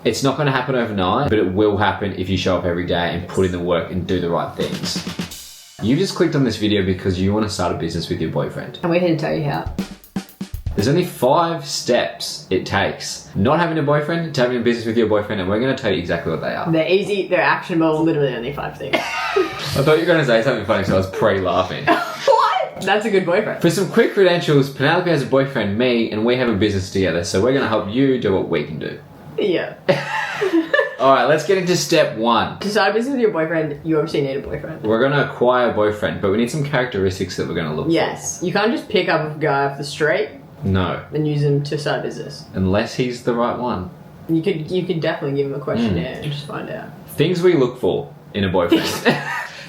It's not going to happen overnight, but it will happen if you show up every day and put in the work and do the right things. You just clicked on this video because you want to start a business with your boyfriend. And we're here to tell you how. There's only 5 steps it takes not having a boyfriend to having a business with your boyfriend, and we're going to tell you exactly what they are. They're easy, they're actionable, literally only 5 things. I thought you were going to say something funny, so I was pre-laughing. What? That's a good boyfriend. For some quick credentials, Penelope has a boyfriend, me, and we have a business together, so we're going to help you do what we can do. Yeah. Alright, let's get into step 1. To start a business with your boyfriend, you obviously need a boyfriend. We're going to acquire a boyfriend, but we need some characteristics that we're going to look Yes. You can't just pick up a guy off the street for. No. and use him to start a business. Unless he's the right one. You could definitely give him a questionnaire and just find out. Things we look for in a boyfriend.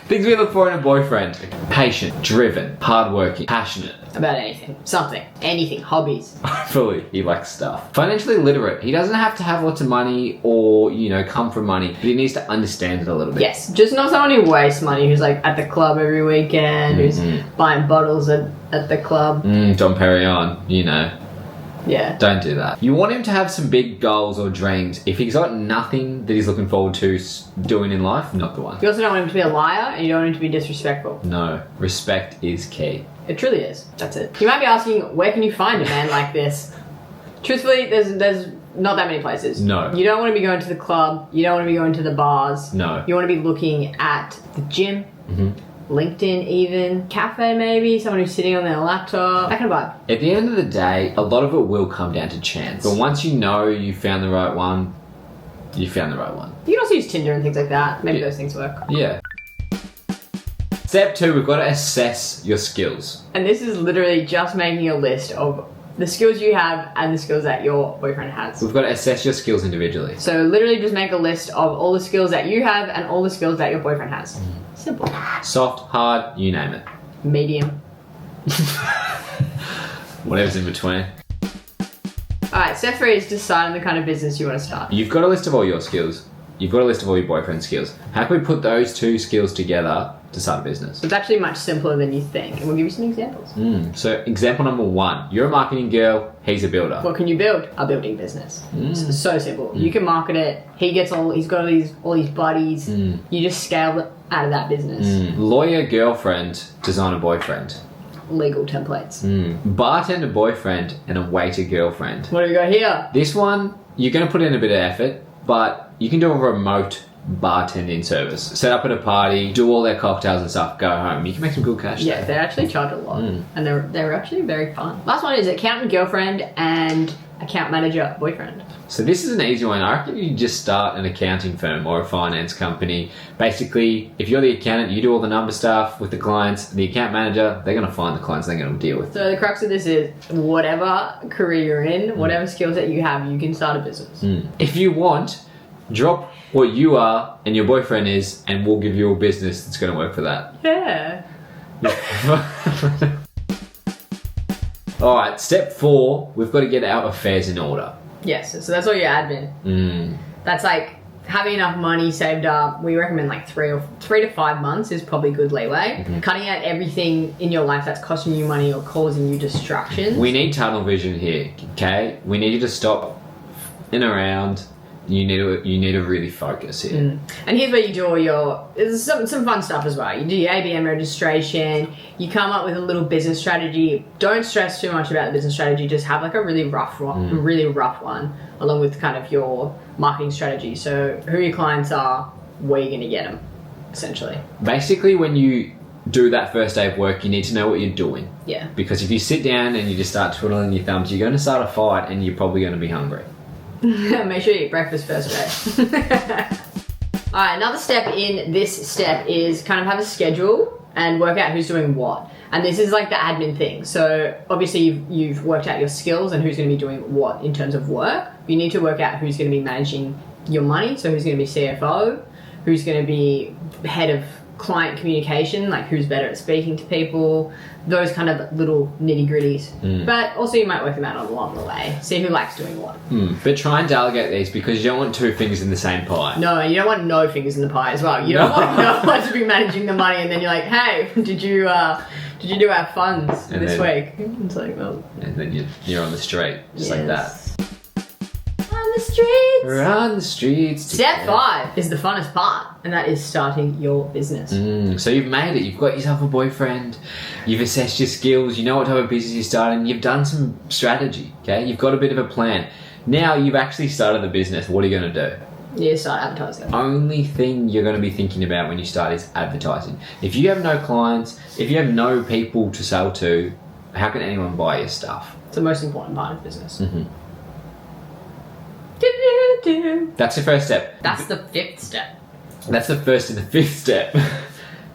Things we look for in a boyfriend. Patient, driven, hardworking, passionate. About anything. Something. Anything. Hobbies. Hopefully, he likes stuff. Financially literate. He doesn't have to have lots of money or, come from money, but he needs to understand it a little bit. Yes. Just not someone who wastes money, who's like at the club every weekend, who's buying bottles at the club. Dom Perignon, Yeah. Don't do that. You want him to have some big goals or dreams. If he's got nothing that he's looking forward to doing in life, not the one. You also don't want him to be a liar, and you don't want him to be disrespectful. No. Respect is key. It truly is. That's it. You might be asking, where can you find a man like this? Truthfully, there's not that many places. No. You don't want to be going to the club. You don't want to be going to the bars. No. You want to be looking at the gym. LinkedIn even, cafe maybe, someone who's sitting on their laptop, that kind of vibe. At the end of the day, a lot of it will come down to chance. But once you know you found the right one, you found the right one. You can also use Tinder and things like that. Maybe those things work. Yeah. Step 2, we've got to assess your skills. And this is literally just making a list of the skills you have and the skills that your boyfriend has. We've got to assess your skills individually. So literally just make a list of all the skills that you have and all the skills that your boyfriend has. Simple. Soft, hard, you name it. Medium. Whatever's in between. Alright, step 3 is deciding the kind of business you want to start. You've got a list of all your skills. You've got a list of all your boyfriend's skills. How can we put those 2 skills together to start a business? It's actually much simpler than you think, and we'll give you some examples. So example number 1, you're a marketing girl, he's a builder. What can you build? A building business. It's so simple. You can market it. He's got all these buddies. You just scale it out of that business. Lawyer girlfriend, designer boyfriend. Legal templates. Bartender boyfriend and a waiter girlfriend. What do we got here? This one, you're going to put in a bit of effort, but you can do a remote bartending service. Set up at a party, do all their cocktails and stuff, go home. You can make some good cash Yeah, there. they actually charge a lot. And they're actually very fun. Last one is accountant girlfriend and account manager boyfriend. So this is an easy one. I reckon you just start an accounting firm or a finance company. Basically, if you're the accountant, you do all the number stuff with the clients. The account manager, they're going to find the clients they're going to deal with. So the crux of this is whatever career you're in, whatever skills that you have, you can start a business. If you want, drop what you are and your boyfriend is, and we'll give you a business that's going to work for that. Yeah. Alright, step 4, we've got to get our affairs in order. Yes, so that's all your admin. That's like having enough money saved up. We recommend like 3 to 5 months is probably good leeway. Cutting out everything in your life that's costing you money or causing you distractions. We need tunnel vision here, okay? We need you to stop in around. You need to really focus here. And here's where you do all your some fun stuff as well. You do your ABM registration. You come up with a little business strategy. Don't stress too much about the business strategy. Just have like a really rough one, along with kind of your marketing strategy. So who your clients are, where you're going to get them, essentially. Basically, when you do that first day of work, you need to know what you're doing. Yeah. Because if you sit down and you just start twiddling your thumbs, you're going to start a fight and you're probably going to be hungry. Make sure you eat breakfast first, right? Alright, another step in this step is kind of have a schedule and work out who's doing what. And this is like the admin thing. So obviously you've worked out your skills and who's going to be doing what in terms of work. You need to work out who's going to be managing your money. So who's going to be CFO, who's going to be head of client communication, like who's better at speaking to people, those kind of little nitty gritties. But also you might work them out along the way, see who likes doing what. But try and delegate these because you don't want 2 fingers in the same pie. No, you don't want no fingers in the pie as well. You don't want no one to be managing the money and then you're like, hey, did you do our funds And this then- week? It's like, well, And then you're on the street, just like that. on the streets. Run the streets. Step together. 5 is the funnest part, and that is starting your business. So you've made it. You've got yourself a boyfriend. You've assessed your skills. You know what type of business you're starting. You've done some strategy. Okay, you've got a bit of a plan. Now you've actually started the business. What are you going to do? You start advertising. Only thing you're going to be thinking about when you start is advertising. If you have no clients, if you have no people to sell to, how can anyone buy your stuff? It's the most important part of business. That's the first step. That's the 5th step. That's the first and the 5th step.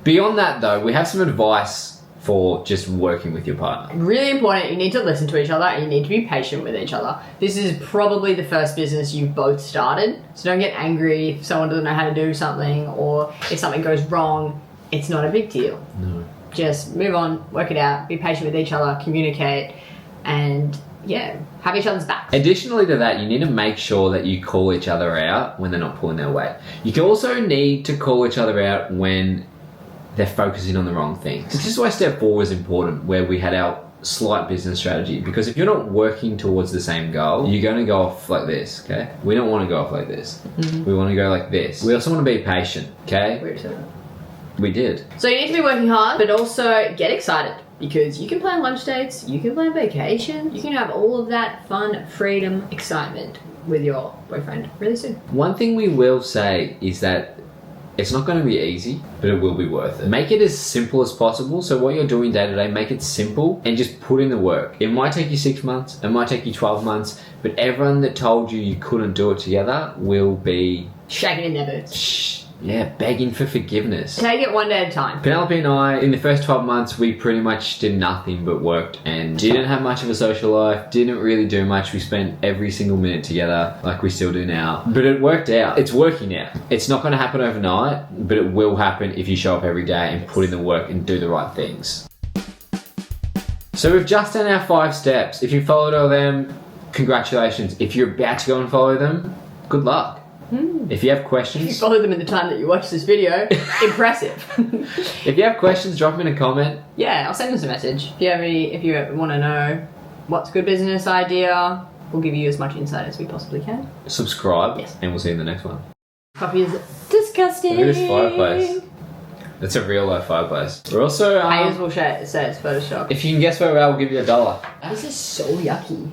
Beyond that, though, we have some advice for just working with your partner. Really important, you need to listen to each other and you need to be patient with each other. This is probably the first business you've both started, so don't get angry if someone doesn't know how to do something or if something goes wrong. It's not a big deal. No. Just move on, work it out, be patient with each other, communicate, and have each other's backs. Additionally to that, you need to make sure that you call each other out when they're not pulling their weight. You can also need to call each other out when they're focusing on the wrong things. This is why step 4 was important, where we had our slight business strategy. Because if you're not working towards the same goal, you're going to go off like this, okay? We don't want to go off like this. We want to go like this. We also want to be patient, okay? We did. So you need to be working hard, but also get excited. Because you can plan lunch dates, you can plan vacations, you can have all of that fun, freedom, excitement with your boyfriend really soon. One thing we will say is that it's not going to be easy, but it will be worth it. Make it as simple as possible. So what you're doing day to day, make it simple and just put in the work. It might take you 6 months, it might take you 12 months, but everyone that told you couldn't do it together will be shaking in their boots. Begging for forgiveness. Take it one day at a time. Penelope and I, in the first 12 months, we pretty much did nothing but worked and didn't have much of a social life, didn't really do much. We spent every single minute together like we still do now. But it worked out. It's working out. It's not going to happen overnight, but it will happen if you show up every day and put in the work and do the right things. So we've just done our 5 steps. If you followed all them, congratulations. If you're about to go and follow them, good luck. If you have questions... If you follow them in the time that you watch this video, impressive. If you have questions, drop them in a comment. Yeah, I'll send us a message. If you want to know what's a good business idea, we'll give you as much insight as we possibly can. Subscribe, Yes. and we'll see you in the next one. Coffee is disgusting. Look at this fireplace. That's a real life fireplace. We're also... Hayes will say it's Photoshop. if you can guess where we are, we'll give you $1. This is so yucky.